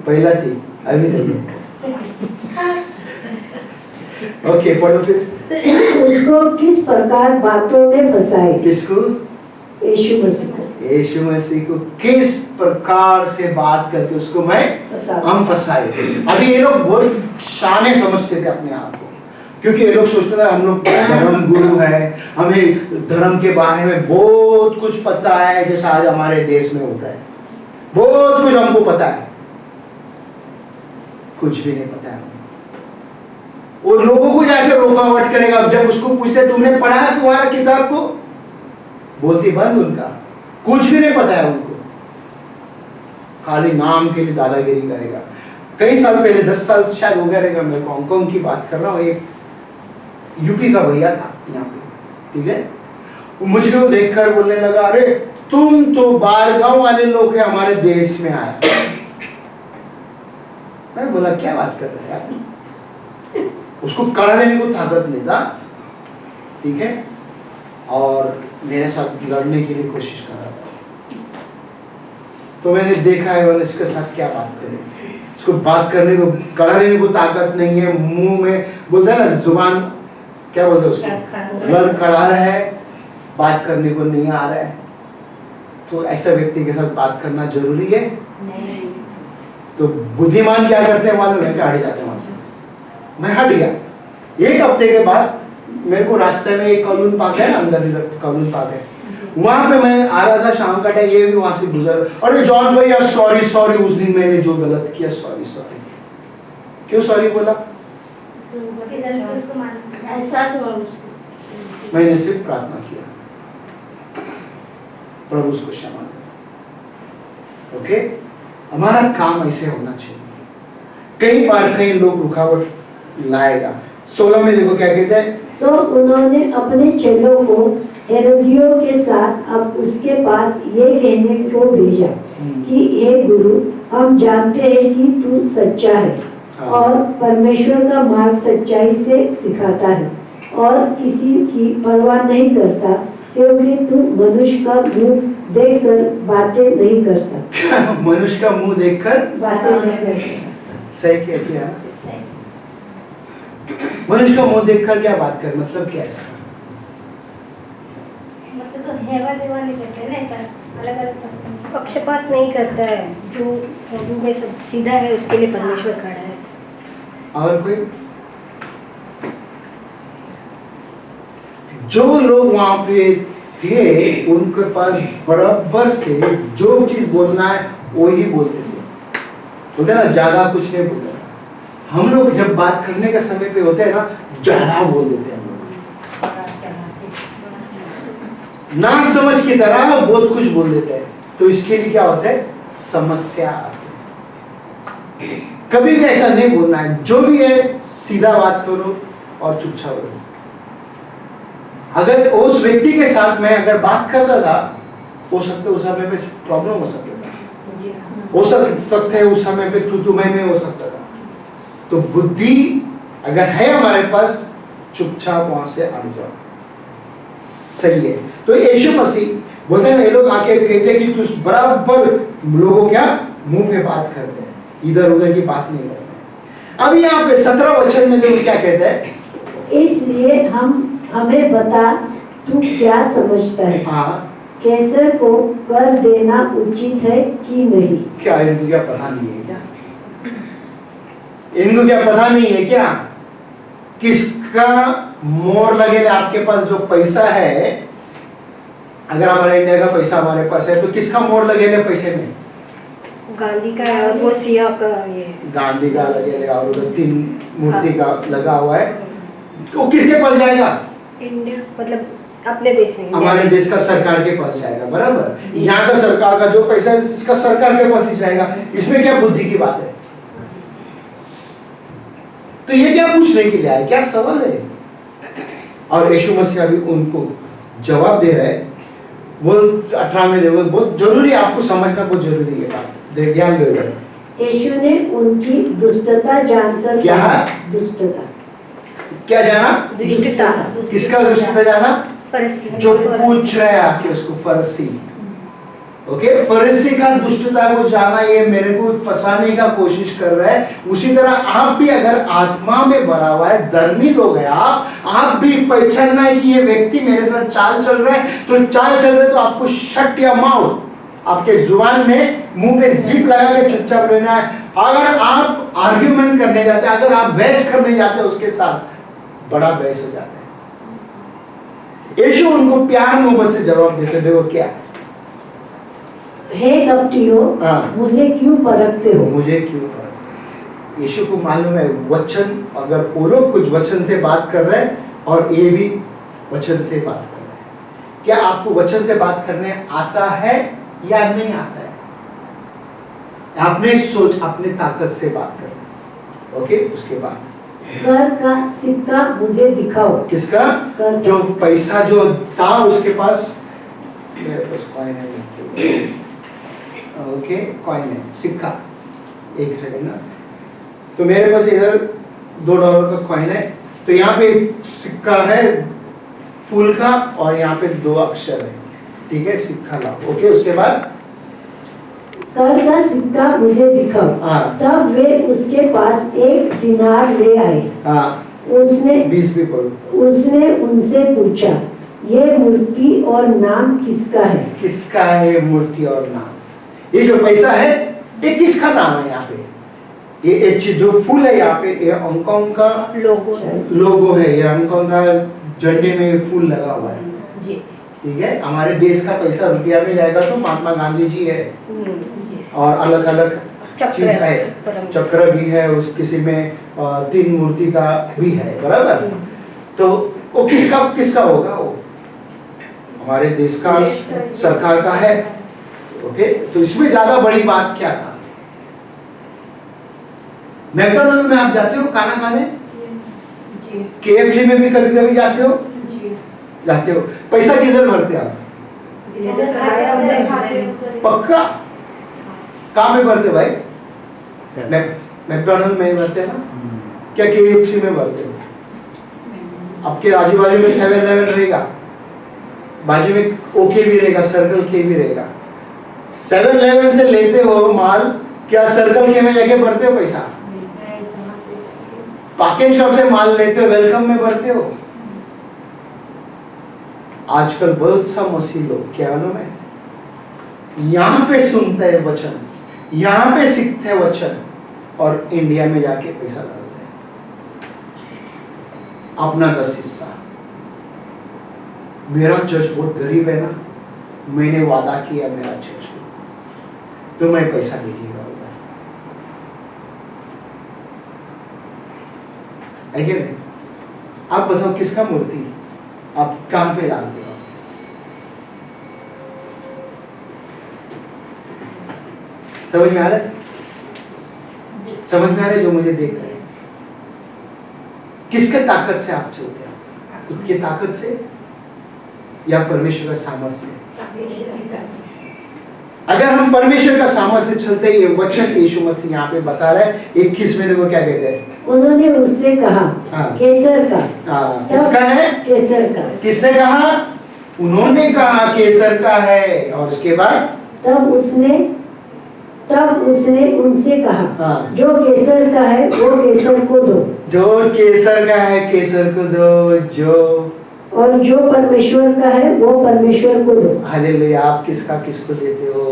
पहला थी, अभी नहीं है। ओके, पढ़ो फिर। उसको किस प्रकार बातों में फंसाए? किसको? यीशु मसीह को। यीशु मसीह को किस प्रकार से बात करके उसको हम फंसाए। अभी ये लोग बहुत शाने समझते थे अपने आप को, क्योंकि ये लोग सोचते थे हम लोग धर्म गुरु है, हमें धर्म के बारे में बहुत कुछ पता है, जैसा आज हमारे देश में होता है, बहुत कुछ हमको पता है। कुछ भी नहीं पता है। वो लोगों को जाके रोकावट करेगा। जब उसको पूछते तुमने पढ़ा है तुम्हारा किताब को, बोलती बंद उनका, कुछ भी नहीं पता है उनको, खाली नाम के लिए दादागिरी करेगा। कई साल पहले, 10 साल शायद हो गया रहेगा, मेरे को हांगकांग की बात कर रहा हूँ, एक यूपी का भैया था यहाँ पे, ठीक है? मुझे वो देखकर बोलने लगा, अरे तुम तो बाहर गांव वाले लोग हैं, हमारे देश में आए। मैं बोला क्या बात कर रहे हैं आप? उसको कड़ा लेने को ताकत नहीं था, ठीक है? और मेरे साथ लड़ने के लिए कोशिश कर रहा था। तो मैंने देखा है वाले इसके साथ क्या बात करें। इसको बात करने को, कड़ा लेने को ताकत नहीं है, मुंह में बोलते हैं ना, जुबान क्या बोलते हैं उसको, लड़खड़ा रहा है, बात करने को नहीं आ रहा है। तो ऐसा व्यक्ति के साथ बात करना जरूरी है? नहीं। तो बुद्धिमान क्या करते हैं मालूम है? क्या हट जाते हैं वहां से। मैं हट गया। एक हफ्ते के बाद मेरे को रास्ते में एक कॉलोन पार्क है ना, अंदर इधर कॉलोन पार्क है, वहां पे मैं आ रहा था शाम का टाइम, ये भी वहां से गुजर, अरे जॉन भैया सॉरी उस दिन मैंने जो गलत किया, सॉरी। क्यों सॉरी बोला? एहसास हुआ उसको। मैंने सिर्फ प्रार्थना किया, प्रभु उसको क्षमा दे। ओके, हमारा काम ऐसे होना चाहिए। कई बार कई लोग रुकावट लाएगा। 16 में देखो क्या कहते हैं, सो उन्होंने अपने चेलों को हेरोदियों के साथ अब उसके पास ये कहने को भेजा कि हे गुरु, हम जानते हैं कि तू सच्चा है हाँ। और परमेश्वर का मार्ग सच्चाई से सिखाता है और किसी की परवाह नहीं करता, क्योंकि तू मनुष्य का मुंह देखकर बातें नहीं करता। मनुष्य का मुंह देखकर बातें नहीं करता। सही कह दिया। मनुष्य का मुंह देखकर क्या बात कर, मतलब क्या है इसका? मतलब तो हेवा देवा नहीं करते हैं ना, ऐसा अलग अलग पक्षपात नहीं करता है। जो प्रभु में सब सीधा है उसके लिए परमेश्वर खड़ा है। और कोई? जो लोग वहां पे थे उनके पास बराबर से जो चीज बोलना है वो ही बोलते थे, बोलते ना, ज्यादा कुछ नहीं बोलते। हम लोग जब बात करने के समय पे होते हैं ना, ज्यादा बोल देते हैं हम लोग, ना समझ की तरह बहुत कुछ बोल देते हैं। तो इसके लिए क्या होता है, समस्या आती है। कभी भी ऐसा नहीं बोलना है, जो भी है सीधा बात करो और चुपचाप रहो। अगर उस व्यक्ति के साथ मैं अगर बात करता था, हो सकता है उस समय पे प्रॉब्लम हो सकता था, हो सकता है उस समय पे तू में हो सकता था। तो बुद्धि अगर है हमारे पास, चुपचाप वहां से हट जाओ, सही है। तो यीशु मसीह बोलते हैं, ये लोग आके कहते हैं कि तू बराबर लोगों क्या मुंह पे बात करते हैं, इधर उधर की बात नहीं करते हैं। अब यहाँ पे 17 वचन में देखो क्या कहते हैं, इसलिए हमें बता, तू क्या समझता है? हाँ, कैसर को कर देना उचित है कि नहीं? क्या इनको क्या पता नहीं है क्या? इनको क्या पता नहीं है क्या किसका मोहर लगेगा? आपके पास जो पैसा है, अगर हमारा इंडिया का पैसा हमारे पास है तो किसका मोहर लगेगा पैसे में? गांधी का है और वो सिया का ये गांधी का लगेगा और उधर 3 मूर्ति का लगा हुआ है। तो किसके पास जाएगा? इंडिया मतलब अपने देश में, हमारे देश का सरकार के पास जाएगा, बराबर। यहाँ का सरकार का जो पैसा है इसका सरकार के पास ही जाएगा। इसमें क्या बुद्धि की बात है? तो ये क्या पूछने के लिए आए, क्या सवाल है? और यीशु मसीह अभी उनको जवाब दे रहे हैं। वो 18 में देखो, बहुत जरूरी है, आपको समझना बहुत जरूरी है बात, ध्यान दो। यीशु ने उनकी दुष्टता जानकर क्या? दुष्टता क्या जाना? दुष्टता। किसका दुष्टता जाना? फरीसी जो पूछ रहे हैं आके उसको, फरीसी। ओके, फरीसी का दुष्टता को जाना, ये मेरे को फंसाने का कोशिश कर रहा है। उसी तरह आप भी अगर आत्मा में भरा हुआ है, धर्मी लोग हैं आप भी पहचानना है कि ये व्यक्ति मेरे साथ चाल चल रहा है। तो चाल चल रहे हैं तो आपको शट या माउथ, आपके जुबान में मुंह पे जिप लगा के चुपचाप रहना है। अगर आप आर्ग्यूमेंट करने जाते हैं, अगर आप बहस करने जाते हैं उसके साथ, बड़ा बहस हो जाता है। यीशु उनको प्यार मोहब्बत से जवाब देते, देखो क्या, हे कपटियों, हाँ। मुझे क्यों परखते हो? मुझे क्यों परखते? यीशु को मालूम है वचन, अगर वो लोग कुछ वचन से बात कर रहे हैं और ये भी वचन से बात कर रहे हैं। क्या आपको वचन से बात करने आता है या नहीं आता है? अपने सोच, अपने ताकत से बात करना। ओके, उसके बाद कर का सिक्का मुझे दिखाओ। किसका? कर का जो सिक्का। पैसा जो था उसके पास, मेरे पास कॉइन है। ओके, कॉइन है, सिक्का। एक सेकंड ना, तो मेरे पास इधर $2 का कॉइन है। तो यहाँ पे सिक्का है फूल का और यहाँ पे 2 अक्षर है, ठीक है, सिक्का लाओ। ओके, उसके बाद कर का सिक्का मुझे दिखाओ। हाँ। तब वे उसके पास 1 दिनार ले आए। हाँ, उसने 20 भी पढ़ो। उसने उनसे पूछा, ये मूर्ति और नाम किसका है? किसका है मूर्ति और नाम? ये जो पैसा है ये किसका नाम है? यहाँ पे ये एक चीज जो फूल है यहाँ पे, ये हांगकांग का लोगो है। ये हांगकांग का झंडे में फूल लगा हुआ है, जी। ठीक है। हमारे देश का पैसा रुपया में जाएगा तो महात्मा गांधी जी है और अलग अलग चीज है, चक्र भी है, उस किसी में 3 मूर्ति का भी है, बराबर। तो वो किसका होगा? वो हमारे देश का सरकार का है। ओके, तो इसमें ज्यादा बड़ी बात क्या था? मैकडॉनल्ड में आप जाते हो खाना खाने? जी KFC में भी कभी कभी जाते हो? जी जाते हो। पैसा किधर भरते हो आप? जिधर खाया उधर खाते हैं। पक्का? कहाँ में भरते हो भाई? मैकडॉनल्ड में भरते हैं ना? क्या KFC में भरते हो? आपके आजू बाजू में 7-Eleven रहेगा, बाजू में OK भी रहेगा, सर्कल K भी रहेगा। 7-Eleven से लेते हो माल, क्या सर्कल K में जाके भरते हो पैसा? पाकिन शॉप से माल लेते हो, वेलकम में भरते हो। आजकल बहुत सा मसीह लोग क्या मालूम है, यहाँ पे सुनते हैं वचन, यहाँ पे सीखते हैं वचन, और इंडिया में जाके पैसा डालते हैं अपना 10 हिस्सा। मेरा चर्च बहुत गरीब है ना, मैंने वादा किया मेरा चर्च को, तो मैं पैसा दीजिएगा उधर। है क्या नहीं? आप बताओ किसका मूर्ति आप कहां पे डालते हो? समझ में आ रहा है? समझ में आ रहा है जो मुझे देख रहे हैं? किसके ताकत से आप चलते हैं? खुद की ताकत से या परमेश्वर का सामर्थ्य से? अगर हम परमेश्वर का सामर्थ्य से चलते हैं, ये वचन यीशु मसीह यहाँ पे बता रहा है। 21 में देखो क्या कहते हैं। उन्होंने उससे कहा, हाँ। केसर का। किसका है? केसर का। किसने कहा? उन्होंने कहा केसर का है। और उसके बाद तब उसने उनसे कहा, हाँ। जो केसर का है वो केसर को दो, जो केसर का है केसर को दो, जो और जो परमेश्वर का है वो परमेश्वर को दो। हालेलुया। आप किसका किसको देते हो?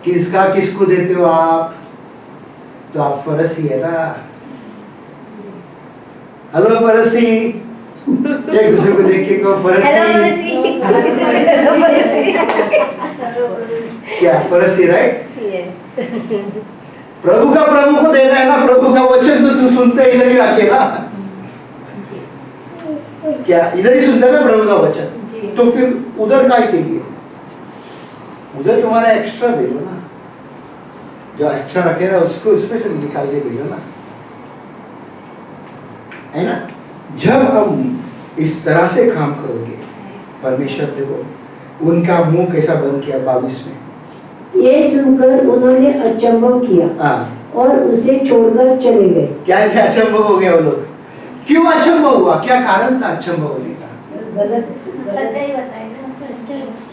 किसका किसको देते हो आप? तो आप फरसी है ना। हेलो फरसी, एक दूसरे को देख के कहो फरसी। क्या फरसी? राइट। प्रभु का प्रभु को देना है ना, प्रभु का वचन तो तू सुनते है इधर ही आके ना, क्या इधर ही सुनते ना प्रभु का वचन, तो फिर उधर काय के लिए? उधर तुम्हारा एक्स्ट्रा भेजो ना, जो एक्स्ट्रा रखे ना उसको उसमें से निकाल के भेजो ना, है ना। जब हम इस तरह से काम करोगे, परमेश्वर देखो उनका मुंह कैसा बंद किया 22 में। ये सुनकर उन्होंने अचंभव किया और उसे छोड़कर चले गए। क्या क्या अचंभव हो गया वो लोग? क्यों अचंभव हुआ? क्या कारण था अचंभव होने का? सच्चाई बताए ना।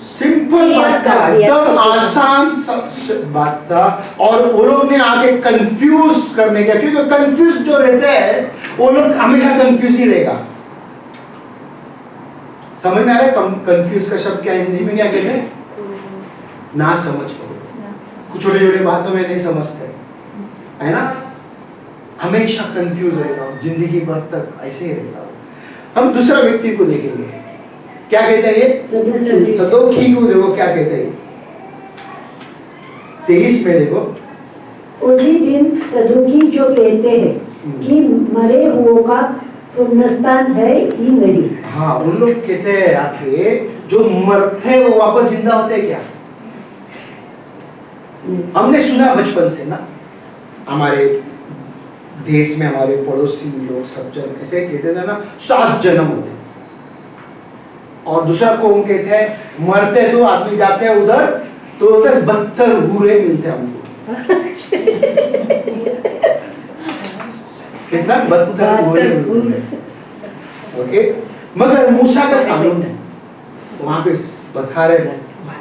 सिंपल बात था, एकदम आसान बात था, और वो लोग ने आगे कंफ्यूज करने का, क्योंकि कंफ्यूज जो रहते हैं वो लोग हमेशा कंफ्यूज ही रहेगा। समझ में आ रहा है? कंफ्यूज का शब्द क्या हिंदी में क्या कहते हैं? ना समझ पाओ, कुछ छोटे छोटे बातों में नहीं समझते, है ना। हमेशा कंफ्यूज रहेगा, जिंदगी भर तक ऐसे ही रहेगा। हम दूसरा व्यक्ति को देखेंगे, क्या कहते हैं ये? सदोखी को देखो क्या कहते हैं 23 में देखो। उसी दिन सदुकी जो कहते हैं कि मरे हुओं का पुनरुत्थान है ही नहीं। हाँ, उन लोग कहते हैं आके जो मरते हैं वो वापस जिंदा होते हैं क्या? हमने सुना बचपन से ना, हमारे देश में हमारे पड़ोसी लोग सब जन ऐसे कहते थे ना, 7 जन्म होते हैं। और दूसरा कौन कहते हैं मरते तो आदमी जाते हैं उधर तो 72 हूरे मिलते हैं हमको। कितना? 72 हूरे मिलते हैं। ओके, मगर मूसा का कानून है वहां पे बता रहे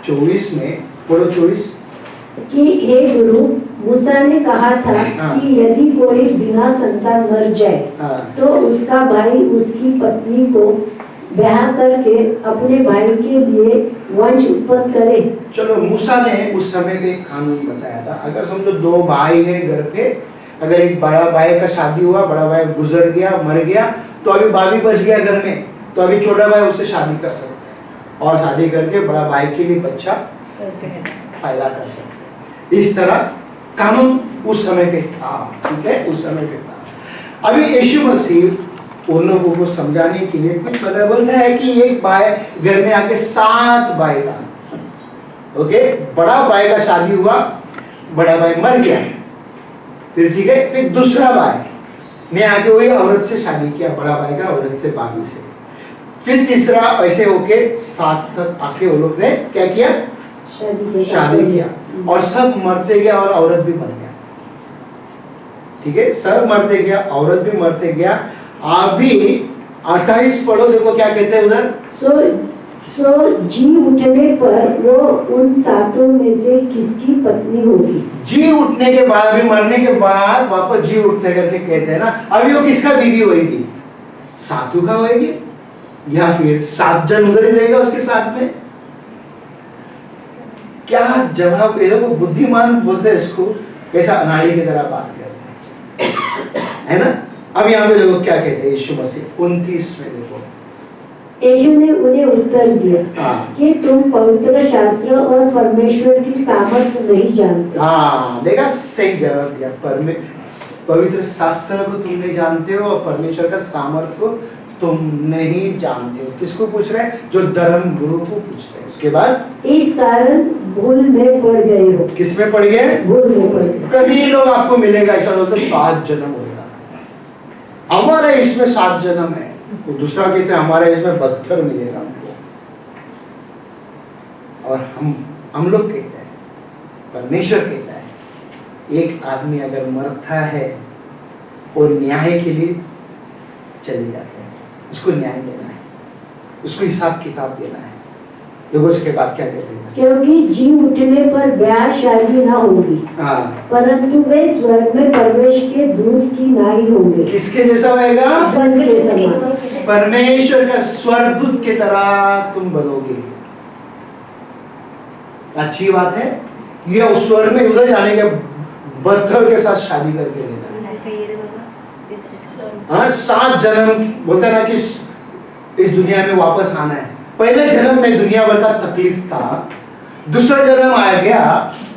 24 में, पढ़ो 24 कि हे गुरु, मूसा ने कहा था कि यदि कोई बिना संतान मर जाए तो उसका भाई उसकी पत्नी को ब्याह करके अपने भाई के लिए वंश उत्पन्न करे। चलो, मूसा ने उस समय पे एक कानून बताया था। अगर समझो 2 भाई है घर पे, अगर एक बड़ा भाई का शादी हुआ, बड़ा भाई गुजर गया, मर गया, तो अभी भाभी बच गया घर में, तो अभी छोटा भाई उससे शादी कर सकता है और शादी करके बड़ा भाई के लिए बच्चा पैदा कर सकता है। इस तरह कानून उस समय पे था, ठीक है, उस समय पे था। अभी यीशु मसीह उन लोगों को समझाने के लिए कुछ पता बोलता है कि एक भाई घर में आके 7 भाई था। ओके, बड़ा भाई का शादी हुआ, बड़ा भाई मर गया, फिर ठीक है, फिर दूसरा भाई ने आके वही औरत से शादी किया, बड़ा भाई का औरत से, भाभी से, फिर तीसरा, ऐसे होके 7 तक आके वो लोग ने क्या किया, शादी किया, और सब मरते गया और औरत भी मर गया। ठीक है, सब मरते गया, औरत भी मरते गया। अभी 28 पढ़ो, देखो क्या कहते हैं उधर। सो जी उठने पर वो उन 7 में से किसकी पत्नी होगी? जी उठने के बाद भी, मरने के बाद वापस जी उठने करके कहते हैं ना, अभी वो किसका बीवी होगी? 7 का होगी, या फिर 7 जन उधर ही रहेगा उसके साथ में? क्या जवाब? ये वो बुद्धिमान बोलते हैं इसको, कैसा अनाड़ी की तरह बात करते हैं, है ना। अब यहाँ पे देखो क्या कहते हैं यीशु मसीह, 29 में देखो। यीशु ने उन्हें उत्तर दिया हाँ। कि तुम पवित्र शास्त्र और परमेश्वर की सामर्थ्य नहीं जानते। हाँ, देखा, सही जवाब दिया। पवित्र शास्त्र को तुम नहीं जानते हो और परमेश्वर का सामर्थ्य को तुम नहीं जानते हो। किसको पूछ रहे हैं? जो धर्म गुरु को पूछते हैं। उसके बाद इस कारण भूल में पड़ गए हो। किस में पड़ गए? भूल में पड़ गए। कभी लोग आपको मिलेगा ऐसा होता है 7 जन्म होगा, हमारे इसमें 7 जन्म है, तो दूसरा कहते हैं हमारे इसमें 72 मिलेगा हमको। और हम लोग कहते हैं, परमेश्वर कहता है, एक आदमी अगर मरता है और न्याय के लिए चले जाते हैं, उसको न्याय देना है, उसको हिसाब किताब देना है। देखो उसके बाद क्या कहते हैं, क्योंकि जी उठने पर ब्याह शादी ना होगी, हाँ, परंतु वे स्वर्ग में परमेश के दूत की नाई होंगे। किसके जैसा होएगा? स्वर्ग के समान। परमेश्वर का स्वर्गदूत की तरह तुम बनोगे। अच्छी बात है। ये उस स्वर्ग में उधर जाने के बद्दर के साथ शादी करके लेना। हाँ, 7 जन्म बोलते हैं ना कि इस दुनिया में वापस आना है। पहले जन्म में दुनिया भर का तकलीफ था, दूसरा जन्म आ गया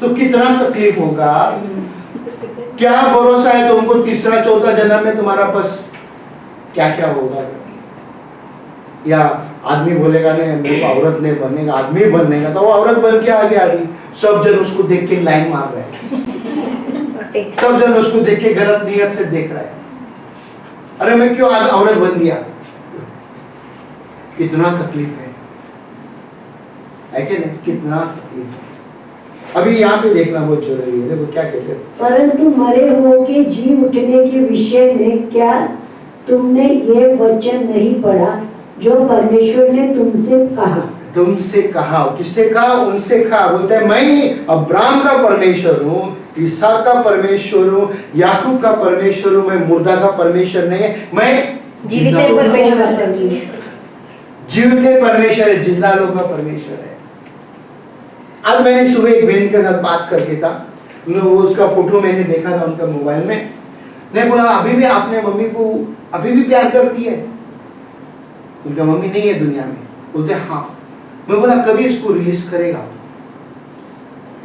तो कितना तकलीफ होगा, क्या भरोसा है तुमको तीसरा चौथा जन्म में तुम्हारा बस क्या क्या होगा। या आदमी बोलेगा नहीं मेरे को औरत नहीं बनने का, आदमी बनने का, तो वो औरत बन के आ गया। अभी सब जन उसको देख के लाइन मार रहे हैं, सब जन उसको देख के गलत नियत से देख रहे हैं, अरे मैं क्यों आज औरत बन गया। कितना तकलीफ है कि नहीं? कितना तकलीफ है। अभी यहाँ पे देखना बहुत जरूरी है। देखो क्या कहते हैं, परंतु मरे हुओं के जी उठने के विषय में क्या तुमने ये वचन नहीं पढ़ा जो परमेश्वर ने तुमसे कहा? तुमसे कहा, किससे कहा? उनसे कहा। बोलते हैं मैं ही अब्राहम का परमेश्वर हूँ, इसहाक का परमेश्वर हूँ, याकूब का परमेश्वर हूँ। मैं मुर्दा का परमेश्वर नहीं है, मैं जीवित परमेश्वर, जीवित परमेश्वर है, जिंदा लोगों का परमेश्वर है। आज मैंने सुबह एक बहन के साथ बात करके था, उसका फोटो मैंने देखा था उनका मोबाइल में। नहीं बोला अभी भी आपने मम्मी को अभी भी प्यार करती है? उनका मम्मी नहीं है दुनिया में। बोलते हाँ। मैं बोला कभी इसको रिलीज करेगा?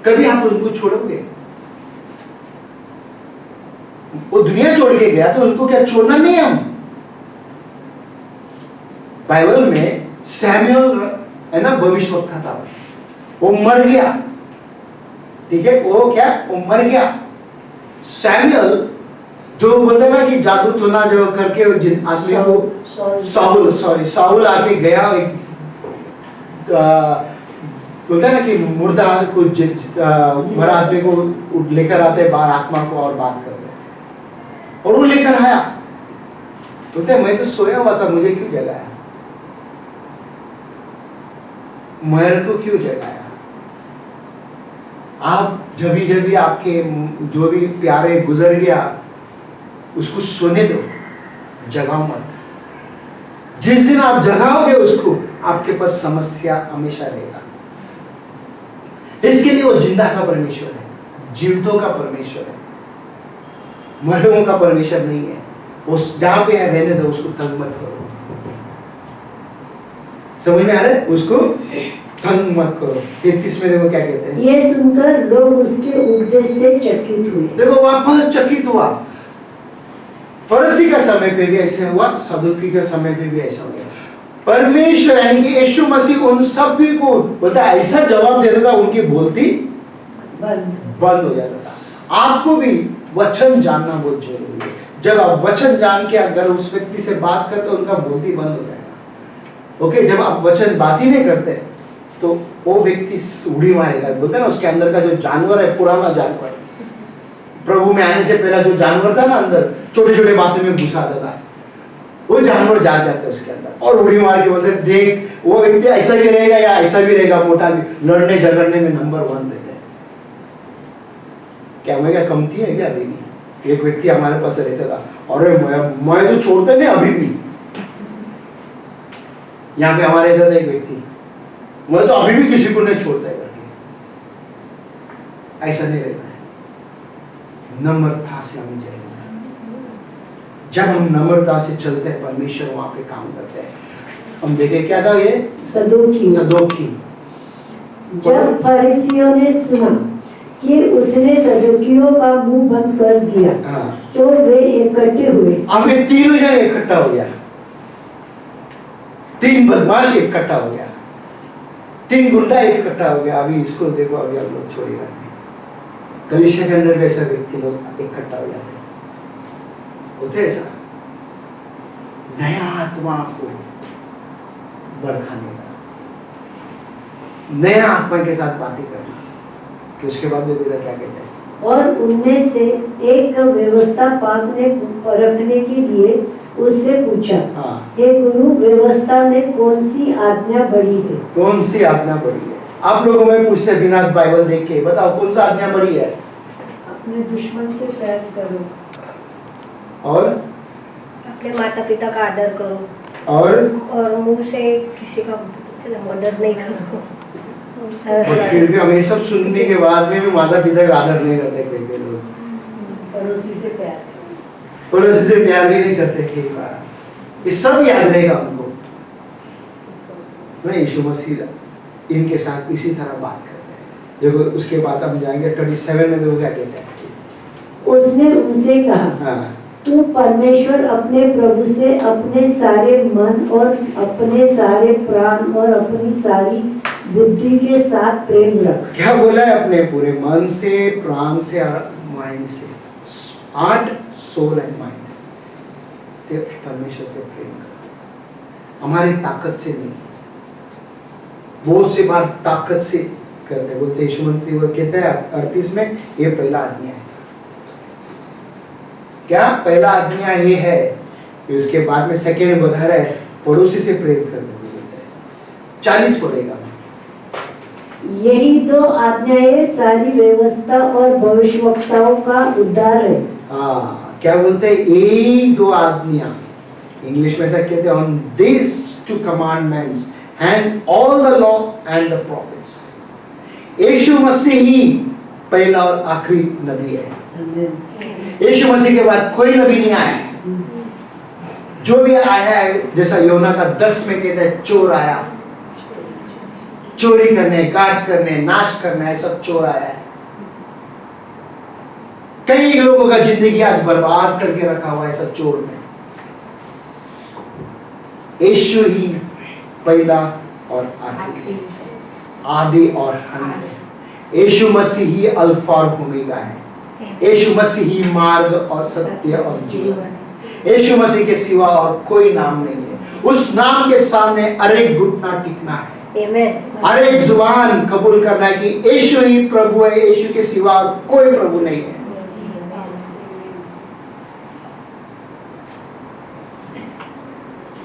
कभी आप उनको छोड़ोगे? वो दुनिया छोड़ के गया तो उनको क्या छोड़ना नहीं है? हम बाइबल में सैमुअल है ना, भविष्यवक्ता था, वो मर गया। ठीक है, वो क्या, वो मर गया। सैमुअल जो बोलते ना कि जादू टोना जो करके वो जिन आदमी को साहुल आके गया, बोलते हैं ना कि मुर्दा को मरा आदमी को लेकर आते बाहर, आत्मा को, और बात करते हैं, और वो लेकर आया। बोलते मैं तो सोया हुआ था, मुझे क्यों जगाया? मेरे को क्यों जगाया? आप जब आपके जो भी प्यारे गुजर गया उसको सोने दो, जगाओ मत। जिस दिन आप जगाओगे उसको, आपके पास समस्या हमेशा रहेगा। इसके लिए वो जिंदा का परमेश्वर है, जीवितों का परमेश्वर है, मरे का परमेश्वर नहीं है। उस जहां पे है रहने दो, उसको तंग मत करो। समझ में आ रहा है? उसको तंग मत करो। 33 में देखो क्या कहते हैं, ये सुनकर लोग उसके उपदेश से चकित हुए। देखो वापस चकित हुआ। फरीसी का समय पे भी ऐसे हुआ, सदुकी का समय पे भी ऐसा हो गया। परमेश्वर यानी कि यीशु मसीह उन सभी को बोलता है, ऐसा जवाब देता था उनकी बोलती बंद हो जाता था। आपको भी वचन जानना बहुत जरूरी है। जब आप वचन जान के अगर उस व्यक्ति से बात करते हो, उनका बोलती बंद हो जाएगा। ओके, जब आप वचन बात ही नहीं करते तो वो व्यक्ति उड़ी मारेगा। बोलते हैं ना, उसके अंदर का जो जानवर है, पुराना जानवर, प्रभु में आने से पहला जो जानवर था ना अंदर, छोटे छोटे बातों में घुसा था, वो जानवर जाग जाता है उसके अंदर और उड़ी मार के बोलते देख, वो व्यक्ति ऐसा भी रहेगा या ऐसा भी रहेगा, मोटा भी, लड़ने झगड़ने में नंबर 1 रहता है। क्या मैं क्या कमती है क्या? अभी नहीं। एक व्यक्ति हमारे पास रहता था, और मैं तो छोड़ते नहीं अभी भी। यहाँ पे हमारे रहता था एक व्यक्ति, मैं तो अभी भी किसी को नहीं छोड़ता है करके। ऐसा नहीं रहना है, नम्रता से हमें जाएगा। जब हम नम्रता से चलते हैं, परमेश्वर वहां पे काम करते हैं। हम देखे क्या था ये सदोकी। जब फरीसियों ने सुना कि उसने सदुकियों का मुंह बंद कर दिया, तो वे इकट्ठे हुए। अब ये तीनों जन इकट्ठा हो गया, 3 बदमाश इकट्ठा हो गया, 3 गुंडा इकट्ठा हो गया। अभी इसको देखो, अभी हम लोग छोड़ेगा नहीं। कलीसिया के अंदर वैसा व्यक्ति लोग इकट्ठा हो जाते हैं, होते ऐसा नया आत्मा को भड़काने का, नया आत्मा के साथ बातें करना। कि उसके बाद वो क्या कहते हैं, और उनमें से एक व्यवस्था पाने परखने के लिए उससे पूछा, हे गुरु, व्यवस्था में कौन सी आज्ञा बड़ी है? कौन सी आज्ञा बड़ी है? आप लोगों में पूछते बिना बाइबल देख के, बताओ कौन सा आज्ञा बड़ी है? अपने दुश्मन से प्यार करो, और अपने माता पिता का आदर करो, और मुंह से किसी का मर्डर नहीं करो। और फिर भी हमें सब सुनने के बाद में भी माता पिता का आदर नहीं करते कई लोग। पड़ोसी से प्यार भी नहीं करते कई बार। ये सब याद रहेगा हमको। यीशु मसीह इनके साथ इसी तरह बात करते हैं। देखो उसके बाद हम जाएंगे 27 में, देखो क्या कहते हैं। उसने उनसे कहा, तू परमेश्वर अपने प्रभु से अपने सारे मन और अपने सारे प्राण और अपनी सारी बुद्धि के साथ प्रेम रख। क्या बोला है? अपने पूरे मन से, प्राण से और माइंड से, 8 सोल एंड माइंड से परमेश्वर से प्रेम कर। हमारी ताकत से नहीं, बहुत से बार ताकत से करते बोलते। यीशु मसीह वो कहते हैं 38 में, ये पहला आज्ञा है। क्या पहला आज्ञा ये है कि उसके बाद में सेकेंड में बता रहा है पड़ोसी से प्रेम करने को बोलते हैं। 40 पड़ेगा। यही 2 आज्ञाएं सारी व्यवस्था और भविष्यवक्ताओं का उद्धार है। क्या बोलते हैं? यही 2 आज्ञा, इंग्लिश में ऐसा कहते हैं, on this 2 commandments and all the law and the prophets। यीशु मसीह ही पहला और आखिरी नबी है। यीशु मसीह के बाद कोई नबी नहीं आया है। जो भी आया है, जैसा योना का 10 में कहता है, चोर आया, चोरी करने, काट करने, नाश करने, सब चोर आया है। कई लोगों का जिंदगी आज बर्बाद करके रखा हुआ है सब चोर ने। यीशु ही पहला और आखिरी, आदि और अंत है। यीशु मसीह ही अल्फा और ओमेगा है। यीशु मसीह ही मार्ग और सत्य और जीवन है। यीशु मसीह के सिवा और कोई नाम नहीं है। उस नाम के सामने हर एक घुटना टिकना है, हर एक जुबान कबूल करना है कि यीशु ही प्रभु है, यीशु के सिवा और कोई प्रभु नहीं है।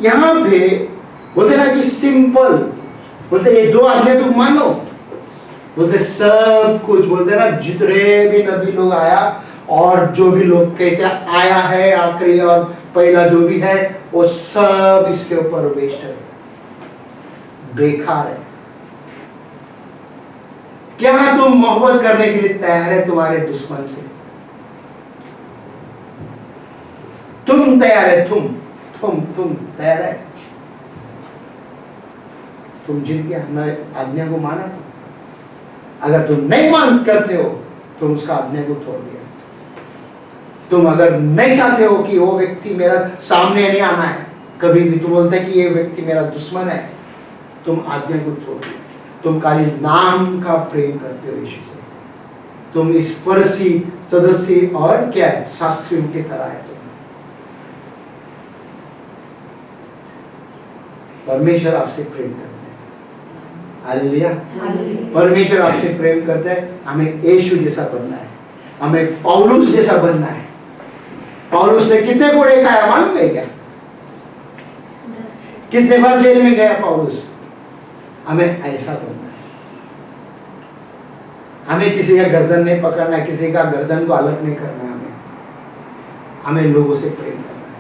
यहाँ पे बोलते ना कि सिंपल, बोलते ये 2 आज्ञा तुम मानो, बोलते सब कुछ, बोलते ना जितने भी नबी लोग आया और जो भी लोग कहते आया है आखिरी और पहला जो भी है, वो सब इसके ऊपर वेस्ट है, बेकार है। क्या तुम मोहब्बत करने के लिए तैयार है तुम्हारे दुश्मन से? तुम तैयार है? तुम तैयार है? तुम जिनकी आज्ञा को माना था, अगर तुम नहीं मान करते हो तो उसका आज्ञा को तोड़ दिया। तुम अगर नहीं चाहते हो कि वो व्यक्ति मेरा सामने नहीं आना है, कभी भी तुम बोलते कि ये व्यक्ति मेरा दुश्मन है, तुम आज्ञा को छोड़ दो। तुम खाली नाम का प्रेम करते हो यीशु से। तुम इस फरीसी सदस्य और क्या है, शास्त्रियों के तरह है। परमेश्वर आपसे प्रेम करते हैं। हालेलुया। परमेश्वर आपसे प्रेम करते हैं। हमें यीशु जैसा बनना है, हमें पौलुस जैसा बनना है। पौलुस ने कितने कोड़े खाया मालूम है क्या? कितने बार जेल में गया पौलुस? हमें ऐसा बनना है। हमें किसी का गर्दन नहीं पकड़ना है, किसी का गर्दन को अलग नहीं करना है। हमें लोगों से प्रेम करना है।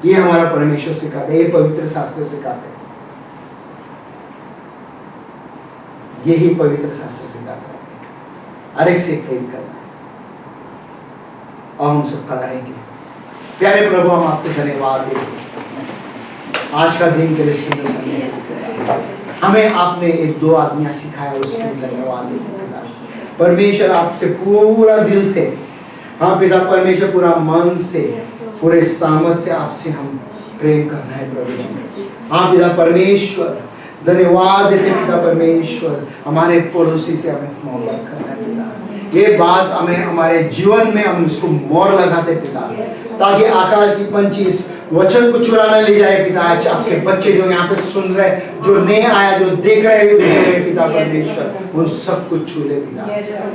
ये हमारा परमेश्वर सिखाते हैं, ये पवित्र शास्त्र सिखाते हैं। यही पवित्र शास्त्र सिखाता है, हर एक से प्रेम करना है। और हम सब खड़ा रहेंगे। प्यारे प्रभु, हम आपको धन्यवाद देते हैं आज का दिन के लिए, सुंदर समय हमें आपने एक दो आज्ञा सिखाया, उसके लिए धन्यवाद देते हैं। परमेश्वर आपसे पूरा दिल से, हाँ पिता परमेश्वर, पूरा मन से, पूरे सामर्थ से आपसे हम प्रेम करना है प्रभु। हाँ पिता परमेश्वर, धन्यवाद देते पिता परमेश्वर, हमारे पड़ोसी से हमें मोहब्बत करना है पिता। ये बात हमें हमारे जीवन में हम इसको मोहर लगाते पिता, ताकि आकाश की पंछी इस वचन को चुरा न ले जाए पिता। आज आपके बच्चे जो यहाँ पे सुन रहे, जो नहीं आया, जो देख रहे पिता परमेश्वर, उन सबको छू ले पिता।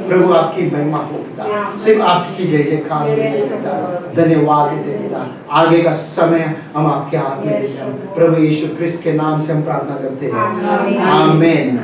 प्रभु आपकी महिमा हो पिता, सिर्फ आपकी जय जयकार हो पिता। धन्यवाद देते पिता। आगे का समय हम आपके हाथ में देते हैं। प्रभु यीशु क्रिस्त के नाम से हम प्रार्थना करते हैं, आमीन।